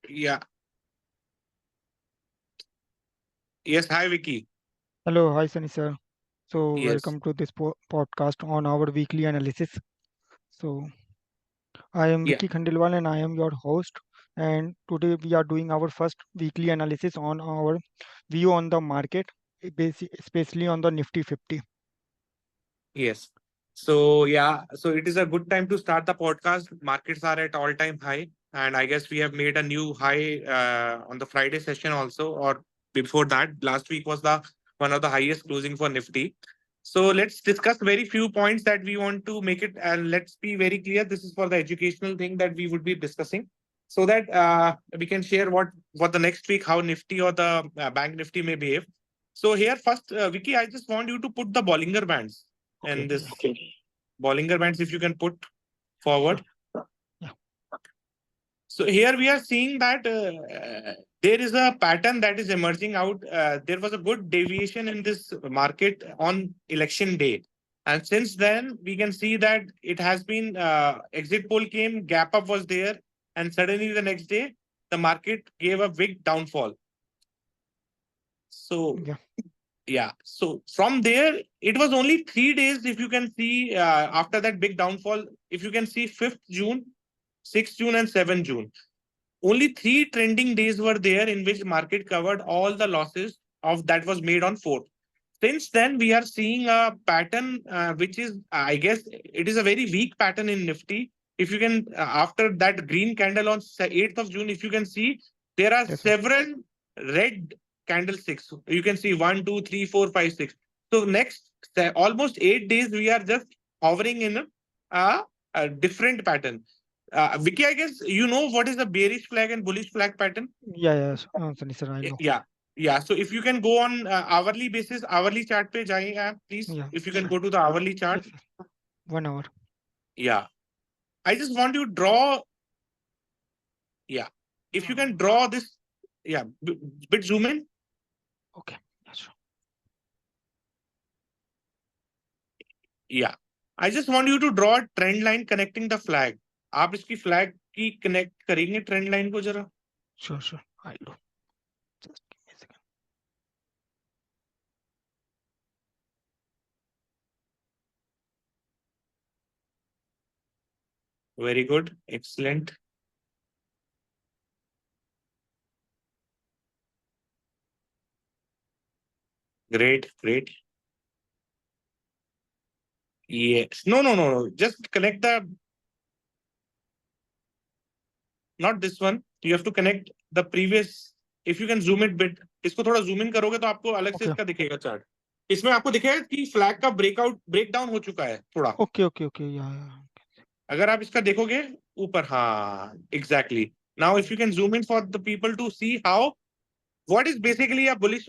Yeah. Yes. Hi, Vicky. Hello, hi Sunny sir. So Yes. welcome to this podcast on our weekly analysis. So I am Yeah. Vicky Khandelwal and I am your host. And today we are doing our first weekly analysis on our view on the market, especially on the Nifty 50. Yes. So yeah. So it is a good time to start the podcast. Markets are at all-time high, and I guess we have made a new high on the Friday session also, or before that. Last week was the one of the highest closing for Nifty. So let's discuss very few points that we want to make it, and let's be very clear. This is for the educational thing that we would be discussing, so that we can share what the next week how Nifty or the Bank Nifty may behave. So here first, Vicky, I just want you to put the Bollinger Bands and Okay, this yeah, Bollinger Bands, if you can put sure. forward. Yeah, So here we are seeing that there is a pattern that is emerging out. There was a good deviation in this market on election day. And since then, we can see that it has been exit poll came, gap up was there, and suddenly the next day, the market gave a big downfall. So yeah, yeah. So from there, it was only 3 days. If you can see after that big downfall, if you can see 5th June, 6th June, and 7th June, only 3 trending days were there in which market covered all the losses of that was made on 4th. Since then, we are seeing a pattern which is, I guess, it is a very weak pattern in Nifty. If you can, after that green candle on 8th of June, if you can see, there are that's right. several red candlesticks. You can see 1, 2, 3, 4, 5, 6. So next almost 8 days, we are just hovering in a, a different pattern. Vicky, I guess you know what is the bearish flag and bullish flag pattern. Yeah, yeah, Sunny sir, I know. Yeah, yeah. So if you can go on hourly basis, hourly chart पे जाइए आप, please. Yeah, If you can sure. go to the hourly chart. Yes, yes. 1 hour. Yeah. I just want you to draw. Yeah. If you can draw this. Yeah. Bit zoom in. Okay, yeah, sure. Yeah. I just want you to draw a trend line connecting the flag. आप इसकी flag की connect करेंगे trend line को जरा. Sure, sure. I'll do. Just give me a second. Very good. Excellent. Great. Great. Yes. No, no, no, no. Just connect the, not this one. You have to connect the previous. If you can zoom it bit, इसको थोड़ा zoom in करोगे तो आपको अलग से Okay, इसका दिखेगा chart. इसमें आपको दिखेगा कि फ्लैग का ब्रेकआउट ब्रेकडाउन हो चुका है थोड़ा. okay, okay, okay. Yeah, yeah. अगर आप इसका देखोगे ऊपर, हाँ, exactly. Now if you can zoom in for the people to see how what is basically a bullish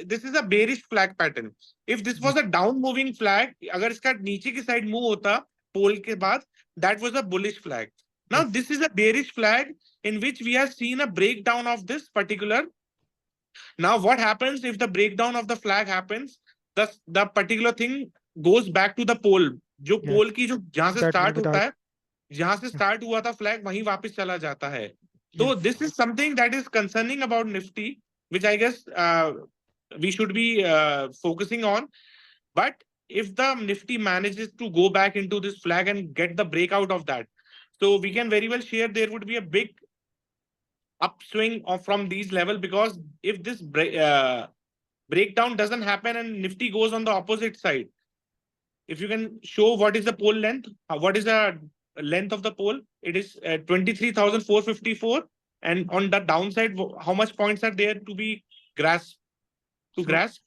this is a bearish flag pattern. If this Yeah, was a down moving flag, अगर इसका नीचे की side move होता पोल के बाद, that was a bullish flag. Now yes, this is a bearish flag in which we have seen a breakdown of this particular. Now what happens if the breakdown of the flag happens, the particular thing goes back to the pole. जो yes. पोल की जो जहां से That will start be the होता है, जहां से yeah, start हुआ था फ्लैग वहीं वापस चला जाता है. So yes. this is something that is concerning about Nifty, which I guess we should be focusing on. But if the Nifty manages to go back into this flag and get the breakout of that, so we can very well share there would be a big upswing from these level, because if this breakdown doesn't happen and Nifty goes on the opposite side, if you can show what is the pole length, what is the length of the pole, it is 23,454. And on the downside, how much points are there to be grasped, to So grasp?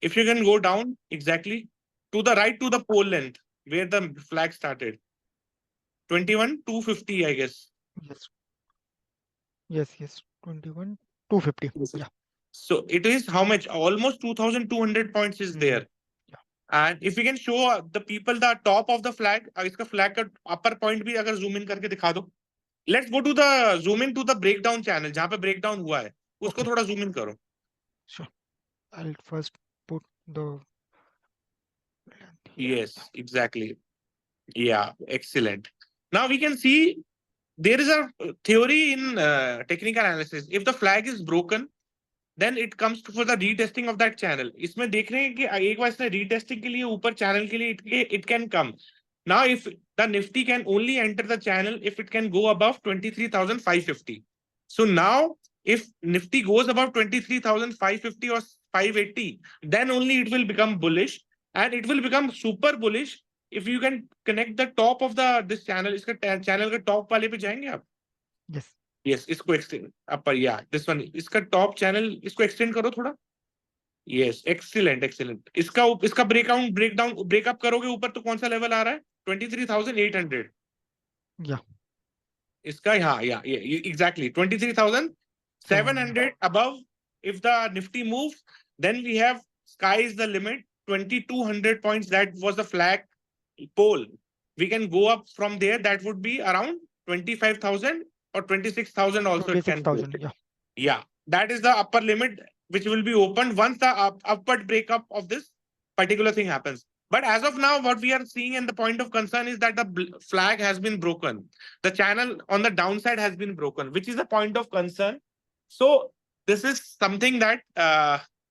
If you can go down exactly to the right to the pole length where the flag started, 21,250, I guess. yes, yes. 21, 250. Yeah. So it is how much? Almost 2,200 points is Mm, there. yeah. And if you can show the people the top of the flag, इसका flag का upper point भी अगर zoom in करके दिखा दो. Let's go to the zoom in to the breakdown channel जहां पे breakdown हुआ है, उसको Okay, थोड़ा zoom in करो. sure. I'll first put the length here. Yeah. Yes, exactly. Yeah, excellent. Now we can see. there is a theory in technical analysis. If the flag is broken, then it comes for the retesting of that channel. इसमें देख रहे हैं कि एक बार इसने retesting के लिए ऊपर channel के लिए it can come. Now, if the Nifty can only enter the channel if it can go above 23,550. So now, if Nifty goes above 23,550 or 580, then only it will become bullish, and it will become super bullish if you can connect the top of the this channel. इसका channel के top वाले पे जाएंगे आप? Yes. Yes, इसको extend upper, yeah, this one. इसका top channel इसको extend करो थोड़ा. Yes, excellent, excellent. इसका breakup करोगे ऊपर तो कौन सा level आ रहा है? 23,800. Yeah. इसका yeah, exactly 23,700 above. If the Nifty moves, then we have sky is the limit. 2,200 points. That was the flag pole. We can go up from there. That would be around 25,000 or 26,000 also. 26,000. Yeah. Yeah, that is the upper limit which will be opened once the upward breakup of this particular thing happens. But as of now, what we are seeing and the point of concern is that the flag has been broken. The channel on the downside has been broken, which is a point of concern. So this is something that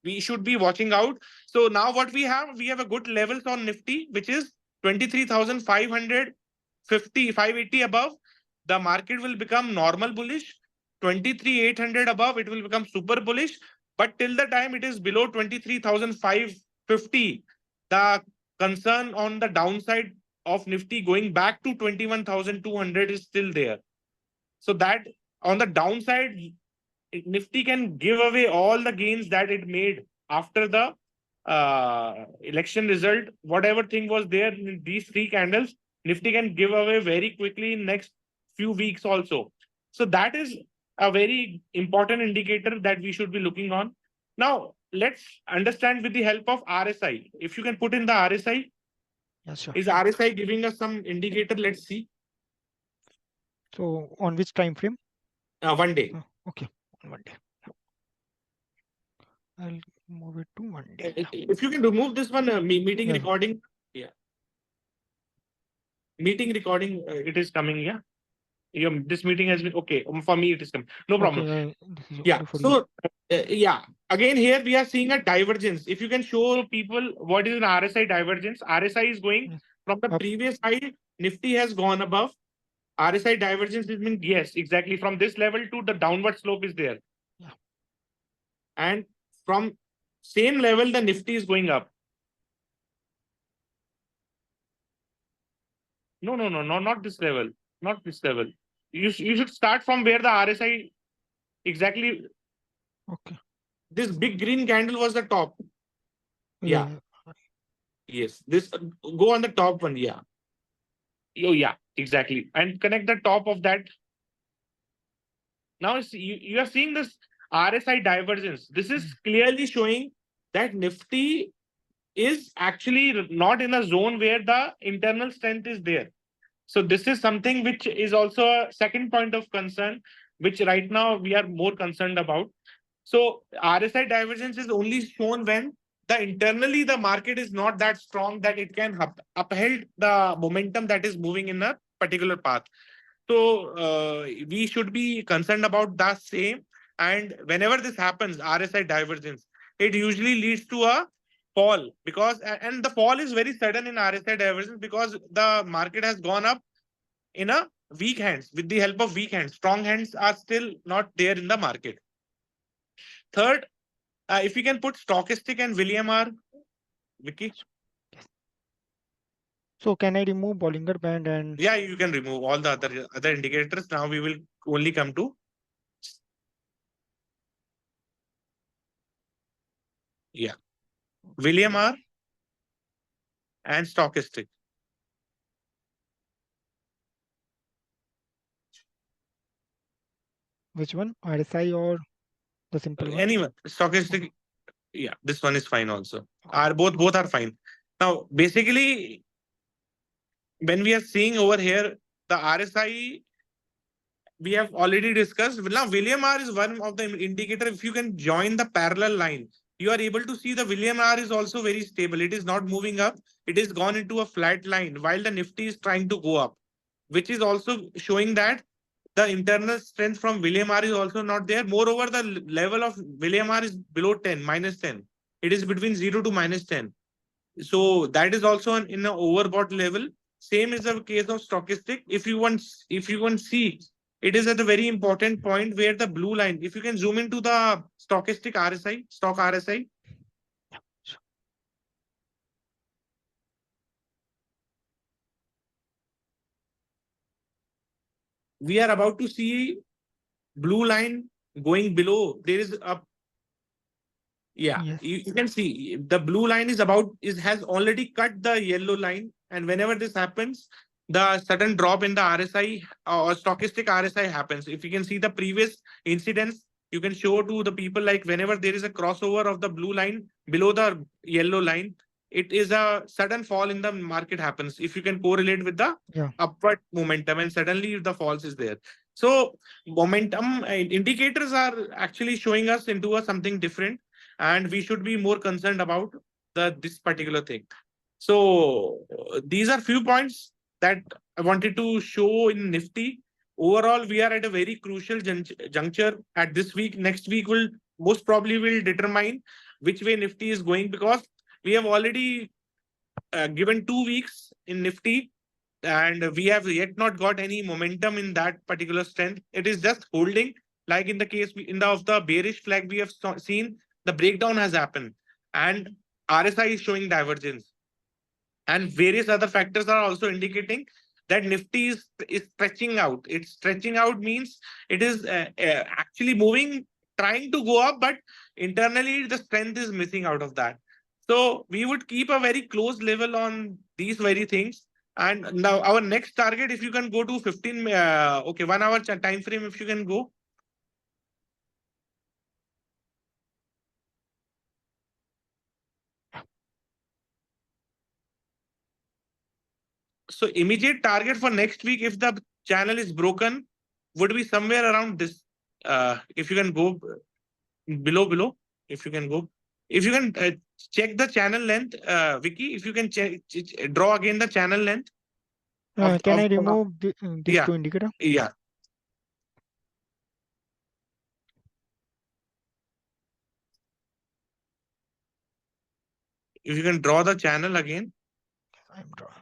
we should be watching out. So now what we have a good levels on Nifty, which is 23,550, 580 above. The market will become normal bullish. 23,800 above, it will become super bullish. But till the time it is below 23,550, the concern on the downside of Nifty going back to 21,200 is still there. So that on the downside, Nifty can give away all the gains that it made after the election result. Whatever thing was there in these three candles, Nifty can give away very quickly in next few weeks also. So that is a very important indicator that we should be looking on. Now, let's understand with the help of RSI. If you can put in the RSI. Yes, sure. Is RSI giving us some indicator? Let's see. So on which time frame? 1 day. Okay, on 1 day. I'll move it to 1 day. If you can remove this one, meeting recording. Yeah. Meeting recording, it is coming, yeah. This meeting has been okay. For me, it is coming. No problem. Okay, yeah. So, yeah. Again, here we are seeing a divergence. If you can show people what is an RSI divergence, RSI is going from the previous high. Nifty has gone above. RSI divergence has been, yes, exactly. From this level to the downward slope is there. Yeah. And from same level, the Nifty is going up. No, not this level. Not this level. You should start from where the RSI exactly. Okay. This big green candle was the top. Yeah. Yes. This go on the top one. Yeah. Oh, yeah, exactly. And connect the top of that. Now you are seeing this RSI divergence. This is clearly showing that Nifty is actually not in a zone where the internal strength is there. So this is something which is also a second point of concern, which right now we are more concerned about. So RSI divergence is only shown when internally the market is not that strong that it can uphold the momentum that is moving in a particular path. So we should be concerned about the same. And whenever this happens, RSI divergence, it usually leads to a fall, because and the fall is very sudden in RSI divergence because the market has gone up in a weak hands with the help of weak hands. Strong hands are still not there in the market. Third, if we can put stochastic and William R. Vicky. So can I remove Bollinger Band and? Yeah, you can remove all the other indicators. Now we will only come to. Yeah. William R. and stochastic. Which one? RSI or the simple one? Anyone. Stochastic. Okay. Yeah, this one is fine also. Okay. Both are fine. Now, basically, when we are seeing over here, the RSI, we have already discussed. Now, William R is one of the indicator. If you can join the parallel line, you are able to see the William R is also very stable. It is not moving up. It is gone into a flat line while the Nifty is trying to go up, which is also showing that the internal strength from William R is also not there. Moreover, the level of William R is below 10, minus 10. It is between 0 to minus 10. So that is also in an overbought level. Same is the case of stochastic. If you want see, it is at a very important point where the blue line, if you can zoom into the stochastic RSI, stock RSI. We are about to see blue line going below. There is a Yeah, Yes. you can see the blue line has already cut the yellow line, and whenever this happens, the sudden drop in the RSI or stochastic RSI happens. If you can see the previous incidents, you can show to the people like whenever there is a crossover of the blue line below the yellow line, it is a sudden fall in the market happens. If you can correlate with the upward momentum, and suddenly the falls is there. So momentum indicators are actually showing us into a something different, and we should be more concerned about this particular thing. So these are few points that I wanted to show in Nifty. Overall, we are at a very crucial juncture at this week. Next week will most probably will determine which way Nifty is going, because we have already given 2 weeks in Nifty, and we have yet not got any momentum in that particular strength. It is just holding. Like in the case of the bearish flag, we have seen the breakdown has happened, and RSI is showing divergence, and various other factors are also indicating that Nifty is stretching out. It's stretching out means it is actually moving, trying to go up, but internally the strength is missing out of that. So we would keep a very close level on these very things. And now our next target, if you can go to 15, okay, 1 hour time frame, if you can go. So immediate target for next week, if the channel is broken, would be somewhere around this. If you can go below, if you can go, if you can check the channel length, Vicky, if you can draw again the channel length. Can I remove this two indicator? Yeah. If you can draw the channel again. I'm drawing.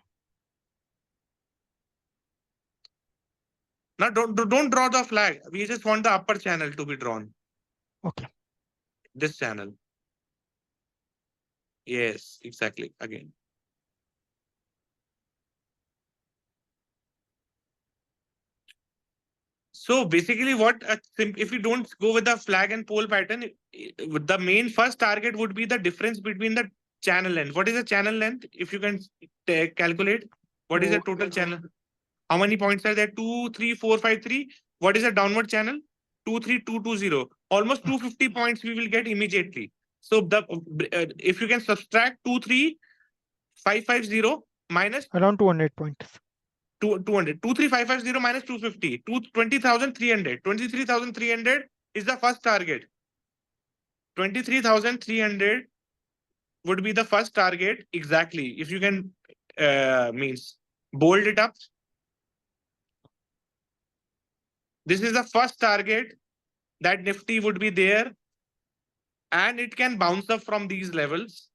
Now don't draw the flag. We just want the upper channel to be drawn. Okay. This channel. Yes, exactly. Again. So basically, if you don't go with the flag and pole pattern, the main first target would be the difference between the channel length. What is the channel length? If you can calculate, what is the total channel? How many points are there? 2, 3, 4, 5, 3. What is the downward channel? 2, 3, 2, 2, 0. Almost 250 points we will get immediately. So if you can subtract 2, 3, 5, 5, 0 minus around 200 points. 200. 23550 minus 250. 20,300. 23,300 is the first target. 23,300 would be the first target. Exactly. If you can means bold it up. This is the first target that Nifty would be there, and it can bounce up from these levels.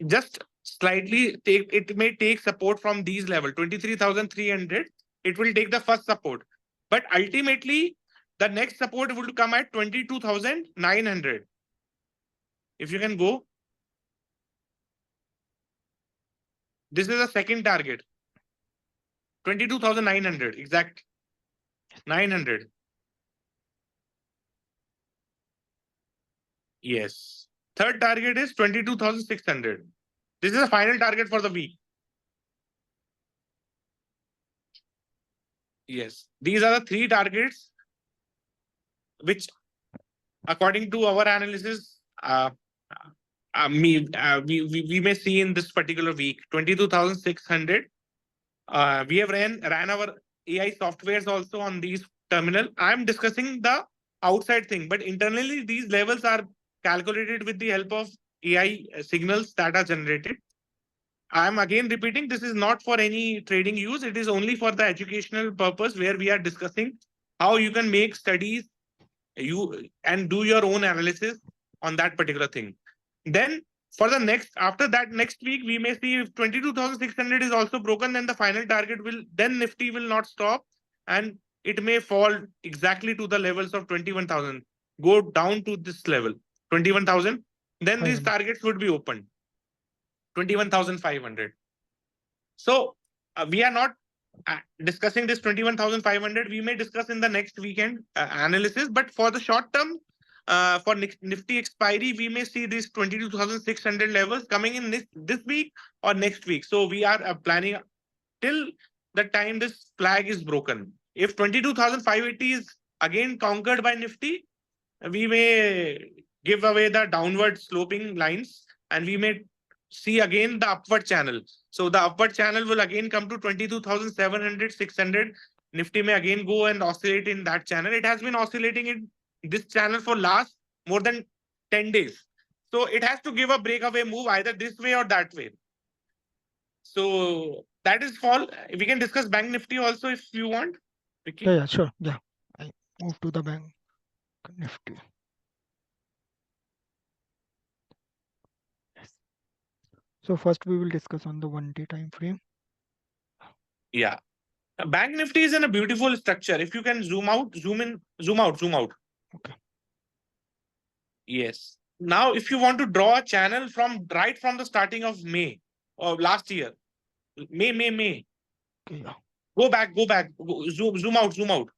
Just slightly it may take support from these levels, 23,300. It will take the first support, but ultimately the next support will come at 22,900. If you can go, this is the second target, 22,900 exact, 900. Yes. Third target is 22,600. This is the final target for the week. Yes. These are the three targets which, according to our analysis, we may see in this particular week. 22,600. We have ran our AI softwares also on these terminal. I'm discussing the outside thing, but internally these levels are calculated with the help of AI signals that are generated. I'm again repeating, this is not for any trading use. It is only for the educational purpose where we are discussing how you can make studies and do your own analysis on that particular thing. Then for the after that next week, we may see if 22,600 is also broken, then the final target then Nifty will not stop and it may fall exactly to the levels of 21,000, go down to this level, 21,000. Then these targets would be opened, 21,500. So we are not discussing this 21,500. We may discuss in the next weekend analysis, but for the short term, for Nifty expiry, we may see these 22,600 levels coming in this week or next week. So we are planning till the time this flag is broken. If 22,580 is again conquered by Nifty, we may give away the downward sloping lines and we may see again the upward channel. So the upward channel will again come to 22,700, 600. Nifty may again go and oscillate in that channel. It has been oscillating in this channel for last more than 10 days. So it has to give a breakaway move either this way or that way. So that is all. We can discuss Bank Nifty also if you want. Vicky? Yeah, sure. Yeah, I move to the Bank Nifty. Yes. So first we will discuss on the 1-day time frame. Yeah. Bank Nifty is in a beautiful structure. If you can zoom out, zoom in, zoom out, zoom out. Okay. Yes. Now, if you want to draw a channel right from the starting of May or last year, May. Okay, yeah. Go back. Zoom out. Wait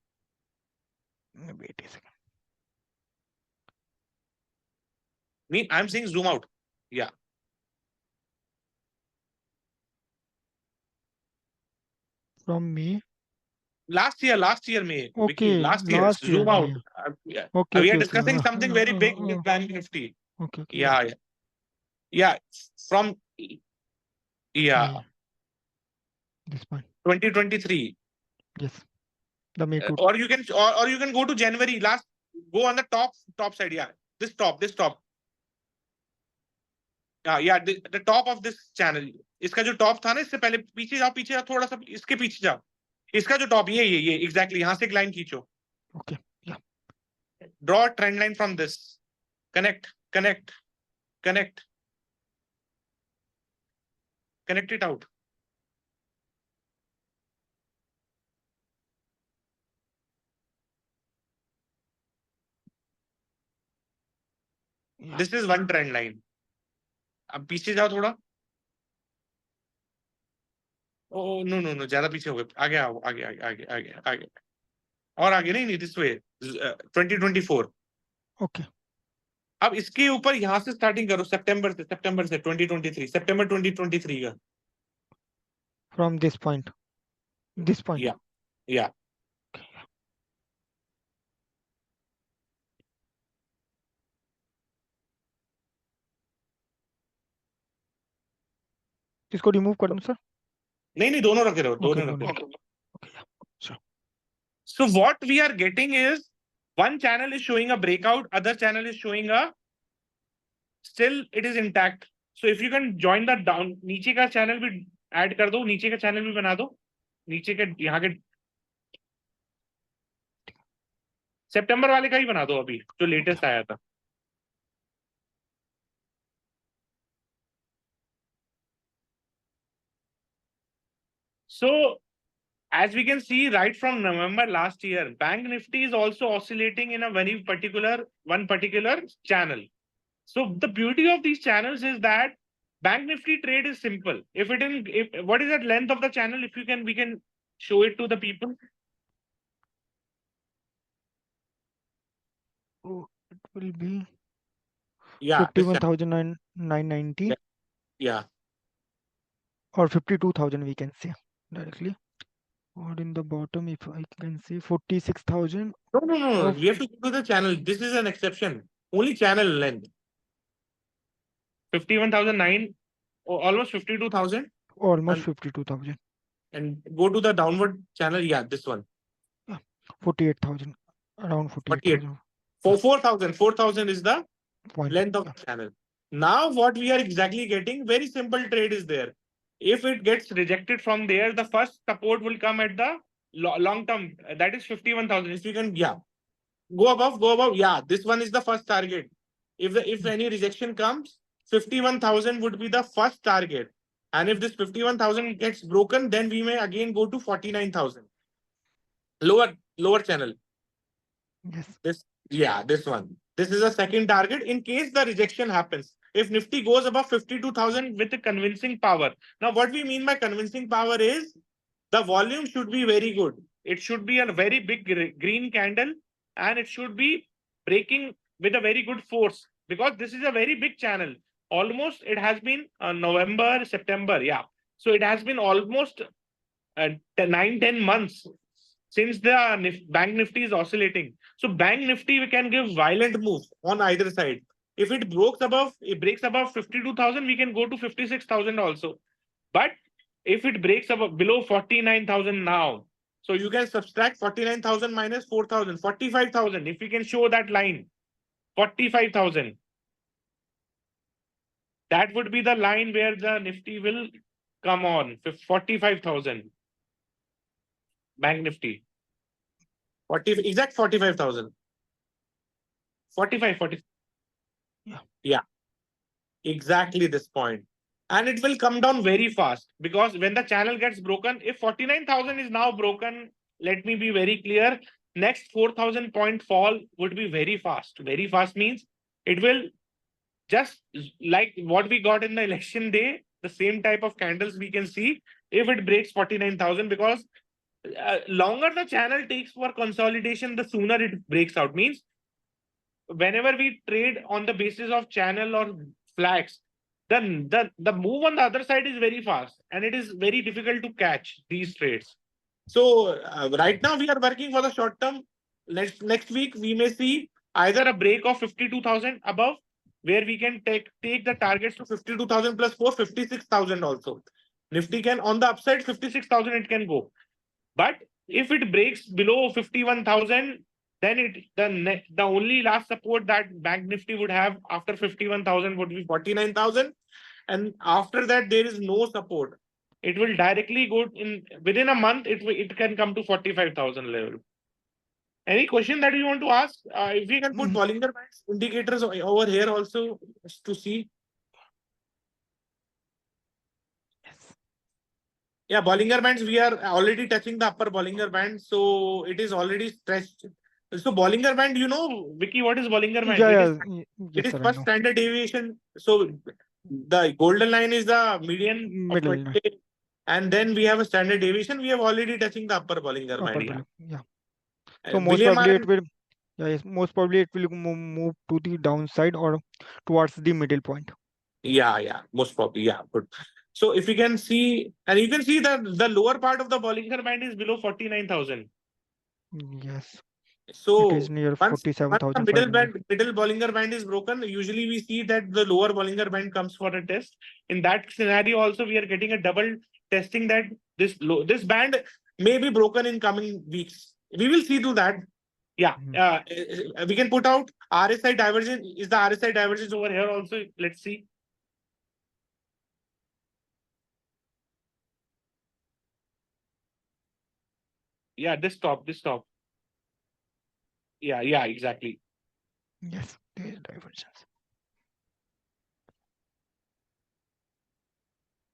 a second. I'm saying zoom out. Yeah. From May. Last year, May. Okay, Vicky, last year. Zoom out. Yeah. Okay, We okay, are discussing okay. something very big with Bank Nifty. Okay, okay. Yeah. From This one. 2023. Yes. The May to. Or you can go to January. Go on the top side. Yeah. This top. Yeah, the top of this channel. इसका जो top था ना इससे पहले पीछे जाओ थोड़ा सा इसके पीछे जाओ इसका जो टॉप ये एग्जैक्टली यहाँ से एक लाइन खींचो. Okay. Yeah. Draw a trend line from this. Connect it out. Yeah. This is one trend line. अब पीछे जाओ थोड़ा. Oh no, ज्यादा पीछे हो गए. आगे आओ, आगे. और आगे नहीं, this way. 2024. Okay. अब इसके ऊपर यहाँ से स्टार्टिंग करो सितंबर से 2023 सितंबर 2023 का. From this point. Yeah. इसको रिमूव कर दूं सर? नहीं दोनों रखे रहो, दोनों रखे. Okay. Sure. So what we are getting is one channel is showing a breakout, other channel is showing still it is intact. So if you can join the down, नीचे का channel भी add कर दो, नीचे का channel भी बना दो, नीचे के यहाँ के सितंबर वाले का ही बना दो अभी जो लेटेस्ट आया था. So as we can see right from November last year, Bank Nifty is also oscillating in a one particular channel. So the beauty of these channels is that Bank Nifty trade is simple. What is the length of the channel? We can show it to the people. Oh, it will be 51,990. Yeah. Or 52,000 we can say directly. Or in the bottom, if I can say 46,000. No. We have to go to the channel. This is an exception. Only channel length. 51,009, almost 52,000. Almost 52,000. And go to the downward channel. Yeah, this one. Yeah, 48,000. Around 48,000. 4,000 is the length of the channel. Now what we are exactly getting, very simple trade is there. If it gets rejected from there, the first support will come at the long term. That is 51,000. If you can, yeah, go above, go above. Yeah, this one is the first target. If any rejection comes, 51,000 would be the first target. And if this 51,000 gets broken, then we may again go to 49,000. Lower channel. Yes. This one. This is a second target in case the rejection happens. If Nifty goes above 52,000 with a convincing power. Now, what we mean by convincing power is the volume should be very good. It should be a very big green candle, and it should be breaking with a very good force, because this is a very big channel. Almost it has been November, September. Yeah. So it has been almost 9-10 months since the bank nifty is oscillating. So bank nifty, we can give violent moves on either side. If it breaks above 52,000, we can go to 56,000 also. But if it breaks above below 49,000 now, so you can subtract 49,000 minus 4,000, 45,000. If we can show that line, 45,000, that would be the line where the nifty will come on. 45,000 bank nifty. 45,000. 45. Yeah. Yeah, exactly this point. And it will come down very fast, because when the channel gets broken, if 49,000 is now broken, let me be very clear, next 4,000 point fall would be very fast. Very fast means it will just like what we got in the election day, the same type of candles we can see if it breaks 49,000, because longer the channel takes for consolidation, the sooner it breaks out. Means whenever we trade on the basis of channel or flags, then the move on the other side is very fast, and it is very difficult to catch these trades. So right now we are working for the short term. Next week we may see either a break of 52,000 above, where we can take the targets to 52,000 plus 4, 56,000 also. Nifty can on the upside 56,000 it can go. But if it breaks below 51,000, then the only last support that Bank Nifty would have after 51,000 would be 49,000. And after that, there is no support. It will directly go in within a month, it can come to 45,000 level. Any question that you want to ask? If we can put Bollinger Bands indicators over here also to see. Yes. Yeah, Bollinger Bands, we are already touching the upper Bollinger Band. So it is already stretched. So Bollinger Band, Vicky, what is Bollinger Band? Yeah, It is yeah. it Yes, is sir, I first know. standard deviation. So the golden line is the median of Middle 20 line, days, and then we have a standard deviation. We have already touching the upper Bollinger upper Band. Yeah. below. Yeah. So most William probably R. it will, yeah, yes, most probably it will move to the downside or towards the middle point. Yeah, most probably. Yeah, good. So if you can see, and you can see that the lower part of the Bollinger Band is below 49,000. Yes, it is So near once the 47,500. middle Bollinger Band is broken, usually we see that the lower Bollinger Band comes for a test. In that scenario, also we are getting a double testing that this band may be broken in coming weeks. We will see to that. Yeah, we can put out RSI divergence. Is the RSI divergence over here also? Let's see. Yeah, this top. Yeah, exactly. Yes, there is divergence.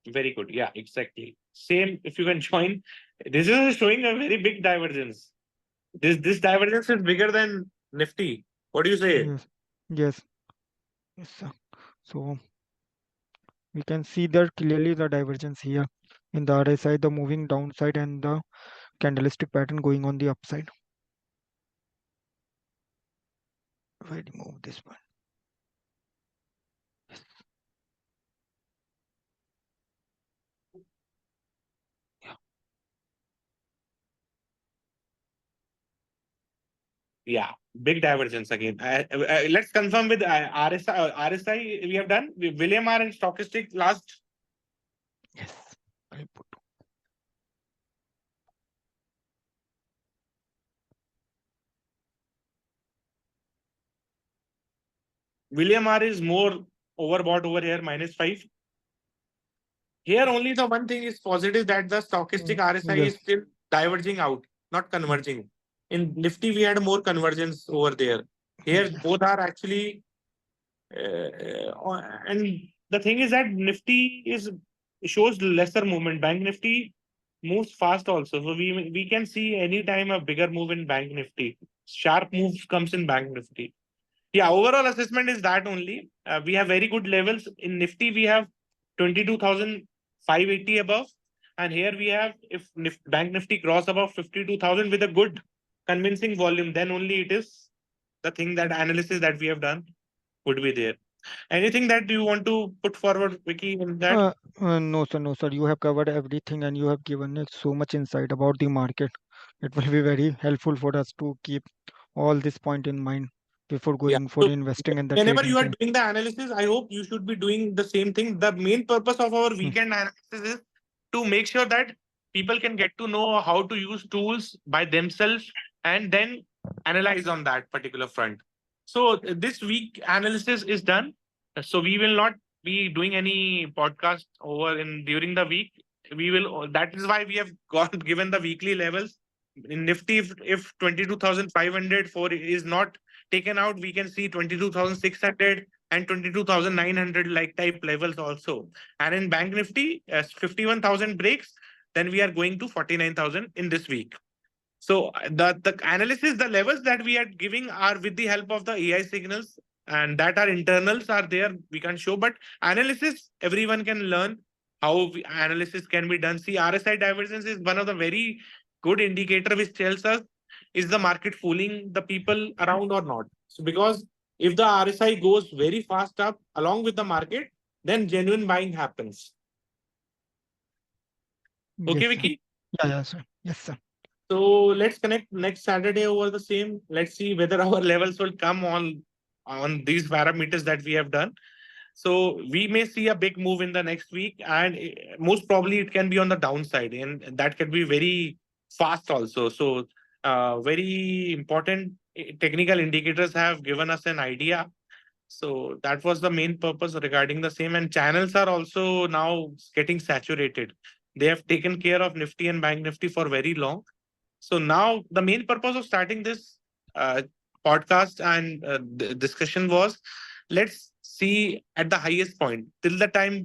Very good. Yeah, exactly. Same. If you can join, this is showing a very big divergence. This divergence is bigger than Nifty. What do you say? Yes, yes, yes, sir. So we can see that clearly the divergence here in the RSI, the moving downside and the candlestick pattern going on the upside. If I remove this one. Yeah. Yeah, big divergence again. Let's confirm with RSI. RSI we have done. William R and stochastic last. Yes. I'll put. William R is more overbought over here, -5. Here only the one thing is positive, that the stochastic RSI Yes. is still diverging out, not converging. In Nifty, we had more convergence over there. Here, Yes. both are actually, and the thing is that Nifty is shows lesser movement. Bank Nifty moves fast also, so we can see anytime a bigger move in Bank Nifty. Sharp moves comes in Bank Nifty. Yeah, overall assessment is that only. We have very good levels. In Nifty, we have 22,580 above. And here we have, if Bank Nifty cross above 52,000 with a good convincing volume, then only it is the thing, that analysis that we have done would be there. Anything that you want to put forward, Vicky, in that? No, sir, no, sir. You have covered everything and you have given us so much insight about the market. It will be very helpful for us to keep all this point in mind before Yeah. going for So investing and the whenever trading you are thing. doing the analysis, I hope you should be doing the same thing. The main purpose of our Hmm. weekend analysis is to make sure that people can get to know how to use tools by themselves and then analyze on that particular front. So this week analysis is done. So we will not be doing any podcast over in during the week. We will. That is why we have got given the weekly levels. In Nifty, if 22,500 for is not taken out, we can see 22,600 and 22,900 like type levels also. And in Bank Nifty, as 51,000 breaks, then we are going to 49,000 in this week. So the analysis, the levels that we are giving are with the help of the AI signals, and that our internals are there. We can show, but analysis everyone can learn how analysis can be done. See, RSI divergence is one of the very good indicator which tells us is the market fooling the people around or not. So because if the RSI goes very fast up along with the market, then genuine buying happens. Yes, Okay, sir. Vicky. Yeah, yeah, sir. Yes, sir. So let's connect next Saturday over the same. Let's see whether our levels will come on these parameters that we have done. So we may see a big move in the next week, and most probably it can be on the downside, and that can be very fast also. So very important technical indicators have given us an idea. So that was the main purpose regarding the same. And channels are also now getting saturated. They have taken care of Nifty and Bank Nifty for very long. So now the main purpose of starting this uh, podcast and discussion was, let's see at the highest point. Till the time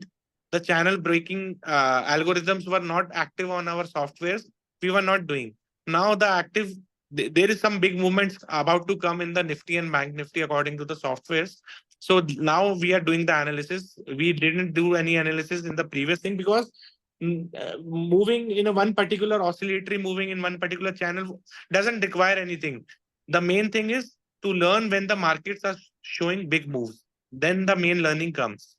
the channel breaking algorithms were not active on our softwares, we were not doing. Now the active, there is some big movements about to come in the Nifty and Bank Nifty according to the softwares. So now we are doing the analysis. We didn't do any analysis in the previous thing because moving in a one particular oscillatory, moving in one particular channel doesn't require anything. The main thing is to learn when the markets are showing big moves. Then the main learning comes.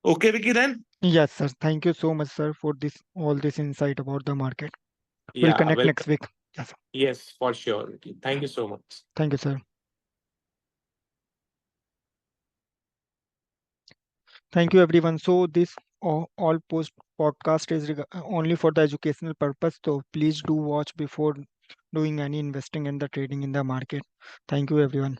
Okay, Vicky, then? Yes, sir. Thank you so much, sir, for this all this insight about the market. We'll Yeah, connect well, next week. Yes, sir. yes, for sure, Vicky. Thank you so much. Thank you, sir. Thank you, everyone. So this all post podcast is only for the educational purpose. So please do watch before doing any investing and the trading in the market. Thank you, everyone.